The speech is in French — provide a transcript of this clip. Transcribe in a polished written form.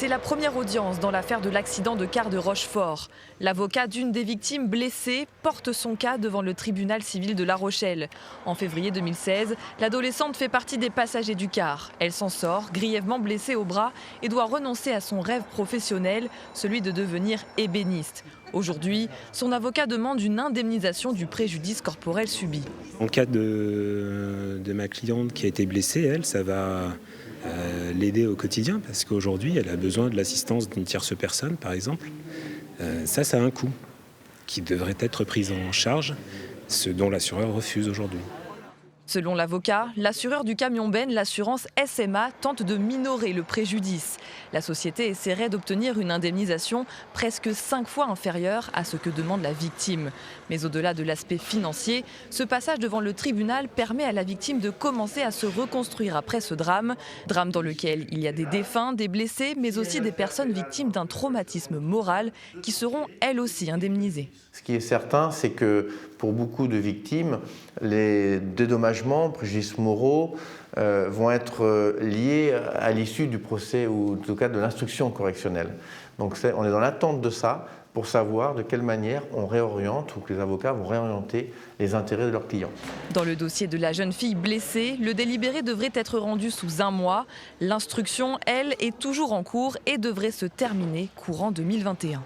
C'est la première audience dans l'affaire de l'accident de car de Rochefort. L'avocat d'une des victimes blessées porte son cas devant le tribunal civil de La Rochelle. En février 2016, l'adolescente fait partie des passagers du car. Elle s'en sort, grièvement blessée au bras, et doit renoncer à son rêve professionnel, celui de devenir ébéniste. Aujourd'hui, son avocat demande une indemnisation du préjudice corporel subi. En cas de ma cliente qui a été blessée, elle, ça va l'aider au quotidien parce qu'aujourd'hui, elle a besoin de l'assistance d'une tierce personne, par exemple. Ça a un coût qui devrait être pris en charge, ce dont l'assureur refuse aujourd'hui. Selon l'avocat, l'assureur du camion-ben, l'assurance SMA, tente de minorer le préjudice. La société essaierait d'obtenir une indemnisation presque 5 fois inférieure à ce que demande la victime. Mais au-delà de l'aspect financier, ce passage devant le tribunal permet à la victime de commencer à se reconstruire après ce drame. Drame dans lequel il y a des défunts, des blessés, mais aussi des personnes victimes d'un traumatisme moral qui seront elles aussi indemnisées. Ce qui est certain, c'est que pour beaucoup de victimes, les dédommagements, préjudices moraux vont être liés à l'issue du procès ou en tout cas de l'instruction correctionnelle. Donc on est dans l'attente de ça pour savoir de quelle manière on réoriente ou que les avocats vont réorienter les intérêts de leurs clients. Dans le dossier de la jeune fille blessée, le délibéré devrait être rendu sous 1 mois. L'instruction, elle, est toujours en cours et devrait se terminer courant 2021.